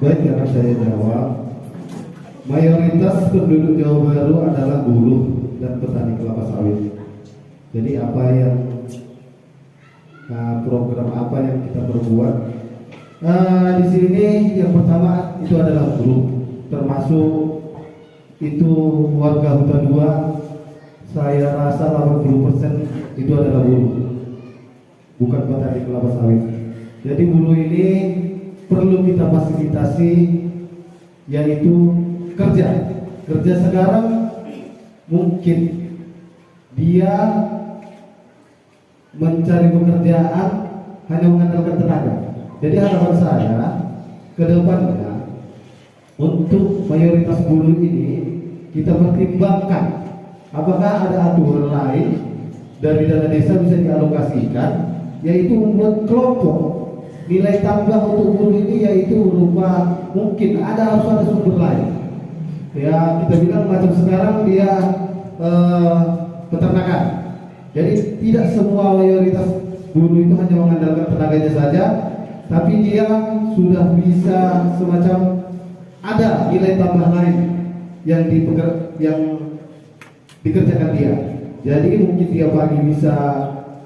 Baik, karena saya jawab. Mayoritas penduduk Jawa Baru adalah buruh dan petani kelapa sawit. Jadi apa yang program apa yang kita perbuat di sini, yang pertama itu adalah buruh, termasuk itu warga hutan 2. Saya rasa 80% itu adalah buruh, bukan petani kelapa sawit. Jadi buruh ini perlu kita fasilitasi, yaitu kerja sekarang mungkin dia mencari pekerjaan hanya mengandalkan tenaga. Jadi harapan saya ke depannya untuk mayoritas buruh ini kita pertimbangkan apakah ada aturan lain dari dana desa bisa dialokasikan, yaitu membuat kelompok nilai tambah untuk buruh ini, yaitu berupa mungkin harus ada sumber lain. Ya, kita bilang macam sekarang dia peternakan. Jadi tidak semua mayoritas buruh itu hanya mengandalkan tenaganya saja, tapi dia sudah bisa semacam ada nilai tambah lain yang dikerjakan dia. Jadi mungkin dia pagi bisa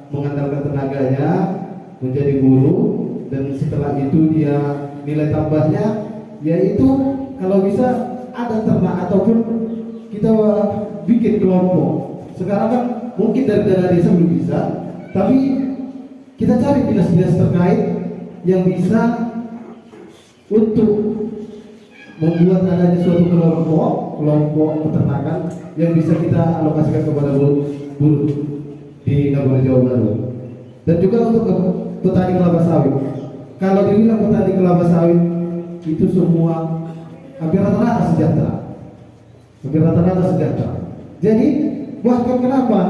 mengandalkan tenaganya menjadi buruh, dan setelah itu dia nilai tambahnya yaitu kalau bisa ada ternak ataupun kita bikin kelompok. Sekarang kan mungkin dari dana desa belum bisa, tapi kita cari dinas-dinas terkait yang bisa untuk membuat adanya suatu kelompok peternakan yang bisa kita alokasikan kepada buruh di Nagori Jawa Baru. Dan juga untuk petani kelapa sawit. Kalau dibilang petani kelapa sawit itu semua hampir rata-rata sejahtera. Jadi bahkan kenapa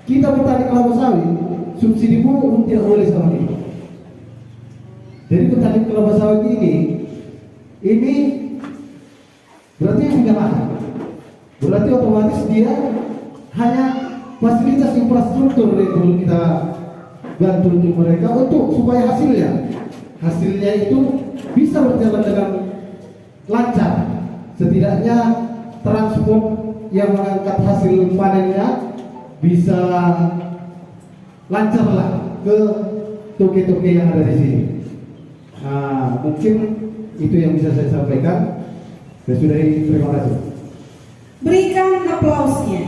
kita petani kelapa sawit subsidi pun tidak boleh sama kita. Jadi petani kelapa sawit ini berarti yang punya lahan, berarti otomatis dia hanya fasilitas infrastruktur yang perlu kita bantu untuk mereka untuk supaya hasilnya itu bisa berjalan dengan lancar. Setidaknya transport yang mengangkat hasil panennya bisa lancar lah ke toke-toke yang ada di sini. Nah, mungkin itu yang bisa saya sampaikan. Saya sudahi, terima kasih. Berikan aplausnya.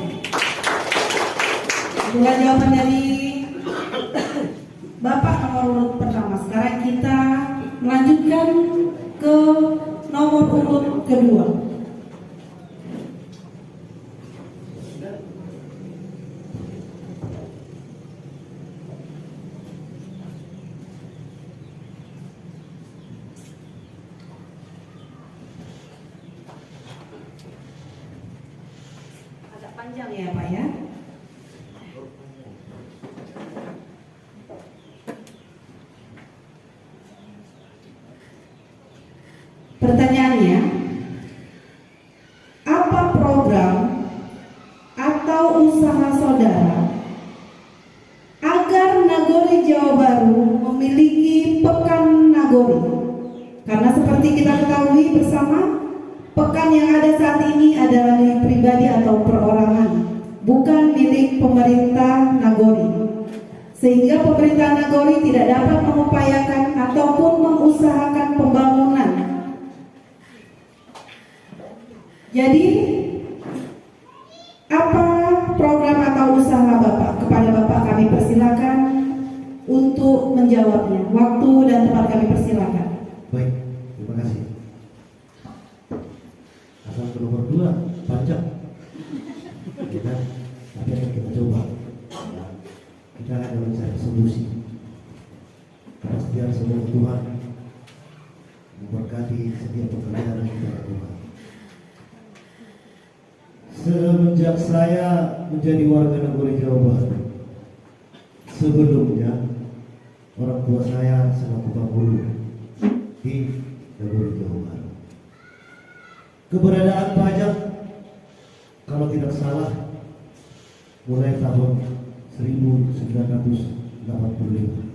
Itulah jawaban dari Bapak nomor urut pertama. Sekarang kita melanjutkan ke nomor urut kedua. Agak panjang ya Pak ya. Pertanyaannya, apa program atau usaha saudara agar Nagori Jawa Baru memiliki Pekan Nagori? Karena seperti kita ketahui bersama, pekan yang ada saat ini adalah milik pribadi atau perorangan, bukan milik pemerintah Nagori. Sehingga pemerintah Nagori tidak dapat mengupayakan ataupun mengusahakan pembangunan. Jadi, apa program atau usaha Bapak? Kepada Bapak kami persilakan untuk menjawabnya. Waktu dan tempat kami persilakan. Baik, terima kasih. Asal ke nomor 2 panjang. Kita akan kita coba. Kita akan mencari solusi. Kepastian semua Tuhan memberkati setiap pekerjaan yang kita lakukan. Semenjak saya menjadi warga Nagori Jawa Baru, sebelumnya orang tua saya sangat tukang buruh di Nagori Jawa Baru. Keberadaan pajak, kalau tidak salah, mulai tahun 1985,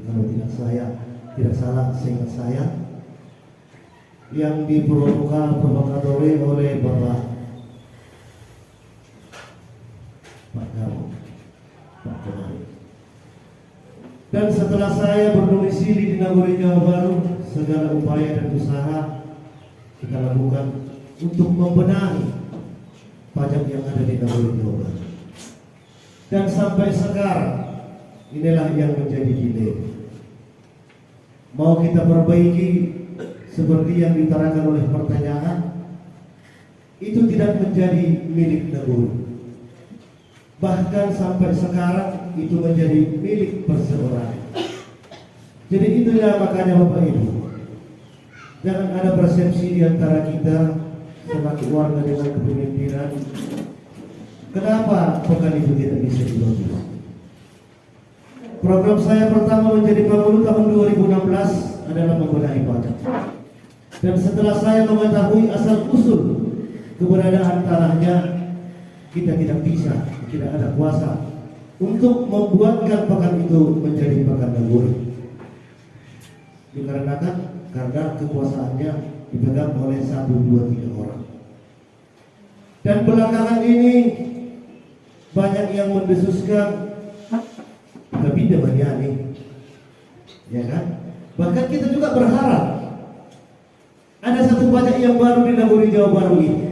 kalau tidak salah, seingat saya, yang diprovokasi oleh Bapak Komar. Dan setelah saya berdomisili di Nagori Jawa Baru, segala upaya dan usaha kita lakukan untuk membenahi pajak yang ada di Nagori Jawa Baru. Dan sampai sekarang inilah yang menjadi dilema. Mau kita perbaiki seperti yang ditarakan oleh pertanyaan, itu tidak menjadi milik Nagori. Bahkan sampai sekarang itu menjadi milik perseorangan. Jadi itulah makanya Bapak Ibu, jangan ada persepsi di antara kita selaku warga dengan kepemimpinan, kenapa pekan itu tidak bisa dibagus. Program saya pertama menjadi Panglima tahun 2016 adalah membenahi pajak. Dan setelah saya mengetahui asal usul keberadaan tanahnya, kita tidak bisa, tidak ada kuasa untuk membuatkan pekan itu menjadi pekan Nagori. Dikarenakan karena kekuasaannya dipegang oleh 1, 2, 3 orang. Dan belakangan ini banyak yang mendesuskan tapi demaniani, ya kan? Bahkan kita juga berharap ada satu pajak yang baru di Nagori Jawa Baru ini,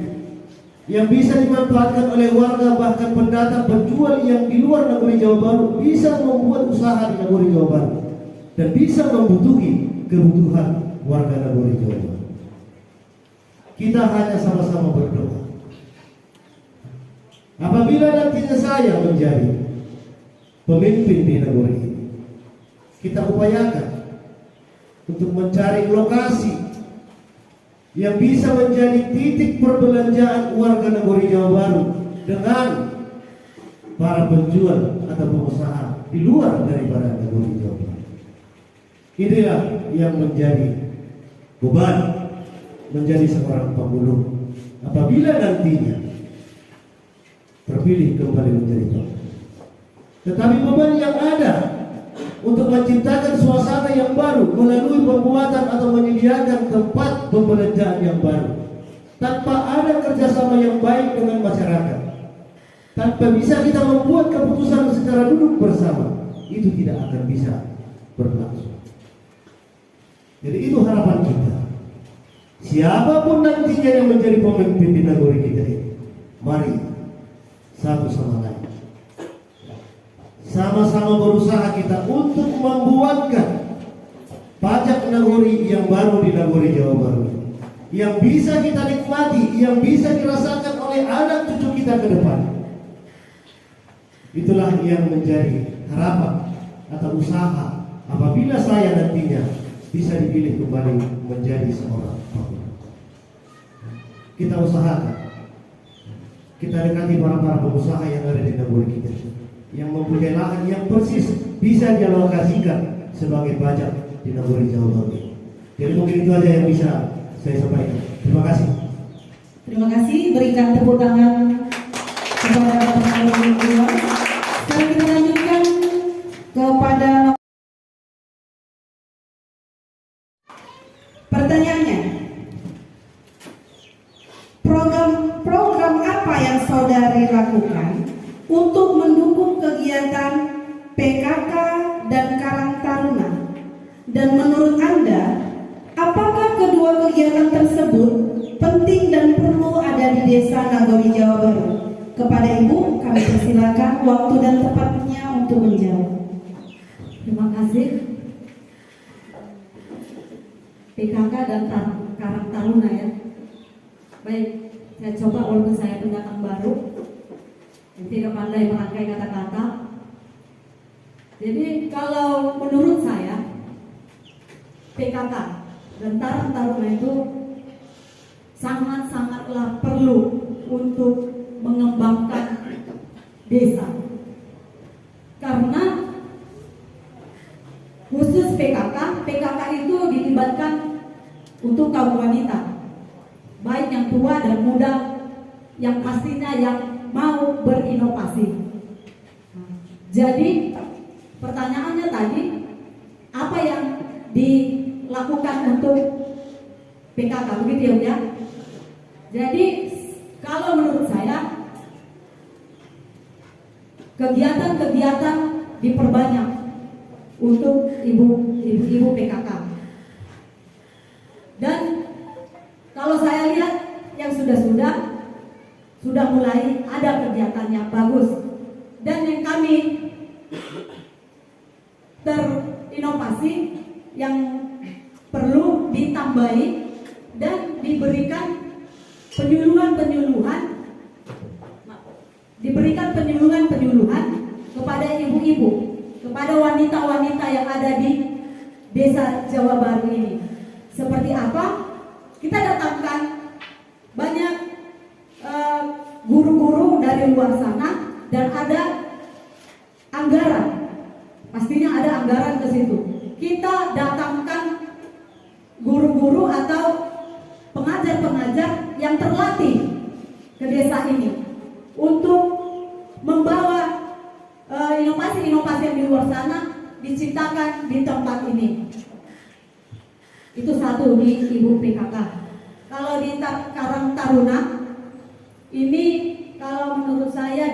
yang bisa dimanfaatkan oleh warga, bahkan pendatang penjual yang di luar Nagori Jawa Baru bisa membuat usaha di Nagori Jawa Baru dan bisa membutuhi kebutuhan warga Nagori Jawa Baru. Kita hanya sama-sama berdoa. Apabila nantinya saya menjadi pemimpin di Nagori ini, kita upayakan untuk mencari lokasi yang bisa menjadi titik perbelanjaan warga Nagori Jawa Baru dengan para penjual atau pengusaha di luar daripada Nagori Jawa Baru. Inilah yang menjadi beban menjadi seorang pemulung apabila nantinya terpilih kembali menjadi pemulung. Tetapi beban yang ada untuk menciptakan suasana yang baru melalui pembuatan atau menyediakan tempat pembelanjaan yang baru, tanpa ada kerjasama yang baik dengan masyarakat, tanpa bisa kita membuat keputusan secara duduk bersama, itu tidak akan bisa berlangsung. Jadi itu harapan kita. Siapapun nantinya yang menjadi pemimpin di Nagori kita ini, mari satu sama lain sama-sama berusaha kita untuk membuatkan pajak Nagori yang baru di Nagori Jawa Baru, yang bisa kita nikmati, yang bisa dirasakan oleh anak cucu kita ke depan. Itulah yang menjadi harapan atau usaha apabila saya nantinya bisa dipilih kembali menjadi seorang pemimpin. Kita usahakan, kita dekati para pengusaha yang ada di Nagori kita, yang mempunyai lahan yang persis bisa dialokasikan sebagai pajak di Nagori Jawa Baru. Jadi mungkin itu aja yang bisa saya sampaikan. Terima kasih. Terima kasih, berikan tepuk tangan kepada Bapak Ibu. Sekarang kita lanjutkan kepada pertanyaannya. Program apa yang saudari lakukan untuk mendukung kegiatan PKK dan Karang Taruna? Dan menurut Anda, apakah kedua kegiatan tersebut penting dan perlu ada di Desa Nagori Jawa Baru? Kepada Ibu, kami persilakan waktu dan tempatnya untuk menjawab. Terima kasih. PKK dan Karang Taruna ya. Baik, saya coba walaupun saya pendatang baru, tidak pandai merangkai kata-kata. Jadi kalau menurut saya PKK dan Karang Taruna itu sangat-sangatlah perlu untuk mengembangkan desa. Karena khusus PKK itu dilibatkan untuk kaum wanita, baik yang tua dan muda, yang pastinya yang mau berinovasi. Jadi pertanyaannya tadi, apa yang dilakukan untuk PKK, begitu ya. Jadi kalau menurut saya kegiatan-kegiatan diperbanyak untuk ibu-ibu PKK. Dan kalau saya lihat yang sudah mulai ada kegiatannya bagus. Dan yang kami terinovasi yang perlu ditambahi dan diberikan penyuluhan kepada ibu-ibu, kepada wanita-wanita yang ada di desa Jawa Baru ini. Seperti apa? Kita datangkan banyak guru-guru dari luar sana dan ada anggaran. Pastinya ada anggaran ke situ. Kita datangkan guru-guru atau pengajar-pengajar yang terlatih ke desa ini untuk membawa inovasi-inovasi yang di luar sana diciptakan di tempat ini. Itu satu di ibu PKK. Kalau di Karang Taruna ini, kalau menurut saya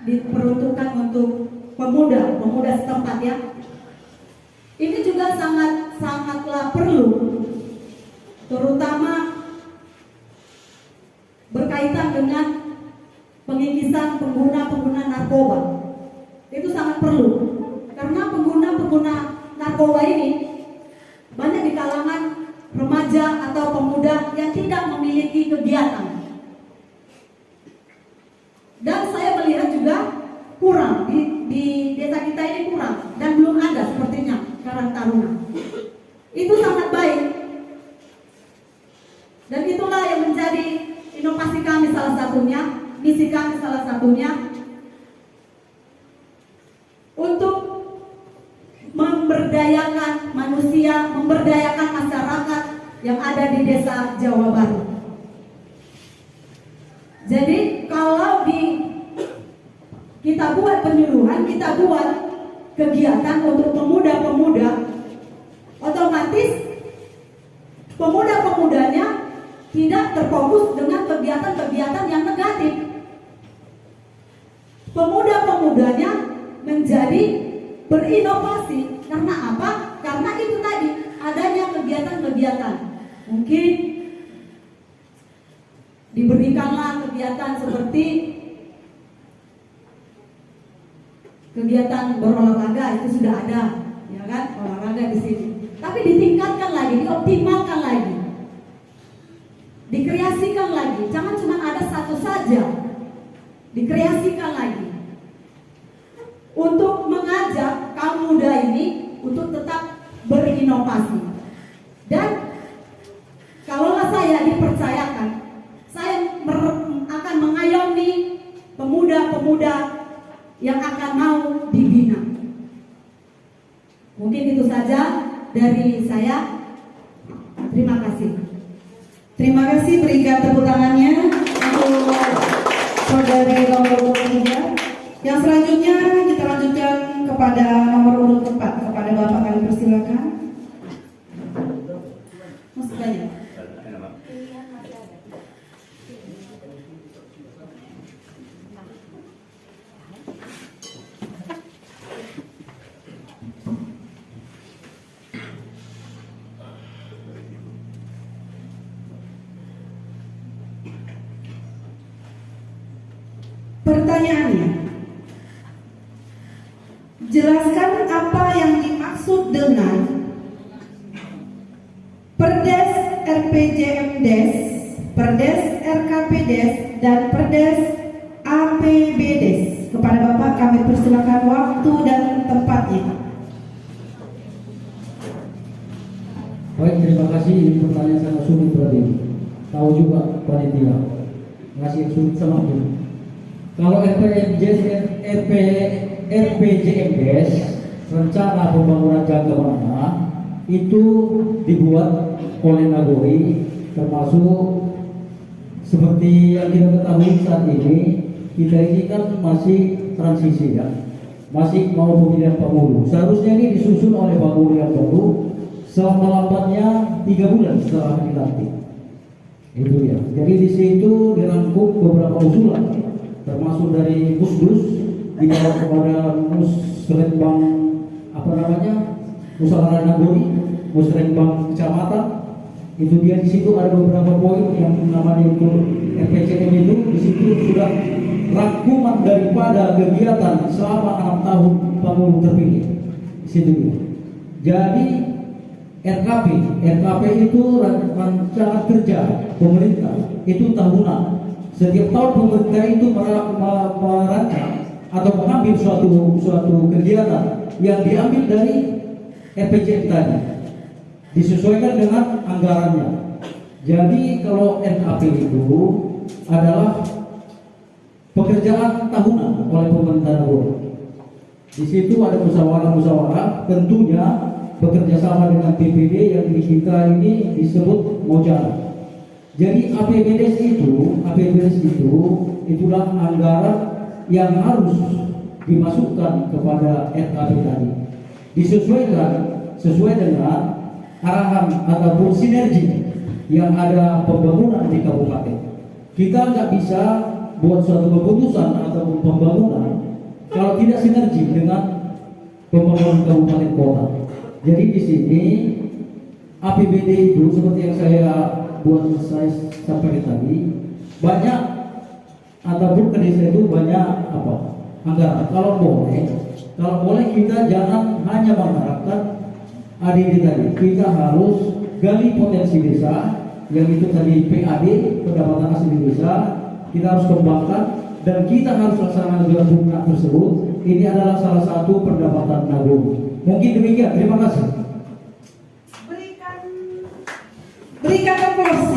diperuntukkan untuk pemuda setempat ya. Ini juga sangatlah perlu, terutama berkaitan dengan pengikisan pengguna narkoba. Itu sangat perlu, karena pengguna narkoba ini banyak di kalangan remaja atau pemuda yang tidak memiliki kegiatan. Dan saya melihat juga kurang di desa kita ini kurang dan belum ada sepertinya Karang Taruna. Itu sangat baik. Dan itulah yang menjadi inovasi kami salah satunya, misi kami salah satunya untuk memberdayakan manusia, memberdayakan masyarakat yang ada di desa Jawa Baru. Jadi kalau kita buat penyuluhan, kita buat kegiatan untuk pemuda-pemuda, otomatis pemuda-pemudanya tidak terfokus dengan kegiatan-kegiatan yang negatif. Pemuda-pemudanya menjadi berinovasi. Karena apa? Karena itu tadi adanya kegiatan-kegiatan. Mungkin diberikanlah kegiatan seperti kegiatan berolahraga, itu sudah ada, ya kan? Olahraga di sini. Tapi ditingkatkan lagi, dioptimalkan lagi, dikreasikan lagi. Jangan cuma ada satu saja, dikreasikan lagi untuk mengajak kaum muda ini untuk tetap berinovasi. Dan kalaulah saya dipercayakan, saya akan mengayomi pemuda-pemuda yang akan mau dibina. Mungkin itu saja dari saya. Terima kasih. Terima kasih, berikan tepuk tangannya untuk saudari nomor urut 3. Yang selanjutnya kita lanjutkan kepada nomor urut 4. Kepada Bapak kami persilakan. Masih banyak. Pertanyaannya, jelaskan apa yang dimaksud dengan Perdes RPJMdes, Perdes RKPdes, dan Perdes APBdes. Kepada Bapak kami persilakan waktu dan tempatnya. Baik, terima kasih. Ini pertanyaan sangat sulit berarti. Tahu juga panitia. Ngasih yang sulit sama aku. Kalau RPJMdes, rencana pembangunan jangka menengah, itu dibuat oleh Nagori, termasuk seperti yang kita ketahui saat ini, kita ini kan masih transisi ya, masih mau pemilihan pemilu. Seharusnya ini disusun oleh pemilu yang baru selambat-lambatnya 3 bulan setelah dilantik. Itu ya. Jadi di situ dirangkum beberapa usulan, termasuk dari Musdus di bawah kepada Musrenbang Musyawarah Nagori, Musrenbang Kecamatan. Itu dia di situ ada beberapa poin yang namanya itu RPCM itu di situ sudah rangkuman daripada kegiatan selama 6 tahun Panglima terpilih. Di situ dia. Jadi RKP itu rancangan kerja pemerintah itu tahunan. Setiap tahun pemerintah itu merancang atau mengambil suatu kegiatan yang diambil dari RPJM tadi, disesuaikan dengan anggarannya. Jadi kalau RKP itu adalah pekerjaan tahunan oleh pemerintah Nagori. Di situ ada musyawarah-musyawarah, tentunya bekerja sama dengan PPD yang di kita ini disebut Mojana. Jadi APBDes itu itulah anggaran yang harus dimasukkan kepada RKP tadi, disesuaikan sesuai dengan arahan ataupun sinergi yang ada pembangunan di kabupaten. Kita nggak bisa buat suatu keputusan ataupun pembangunan kalau tidak sinergi dengan pembangunan kabupaten kota. Jadi di sini APBD itu seperti yang saya sampaikan tadi, banyak ataupun ke desa itu banyak anggaran. Kalau boleh kita jangan hanya mengharapkan ADD tadi, kita harus gali potensi desa yang itu tadi PAD, pendapatan asli desa, kita harus kembangkan dan kita harus laksanakan juga bunga tersebut. Ini adalah salah satu pendapatan Nagori. Mungkin demikian, terima kasih. Berikan aplaus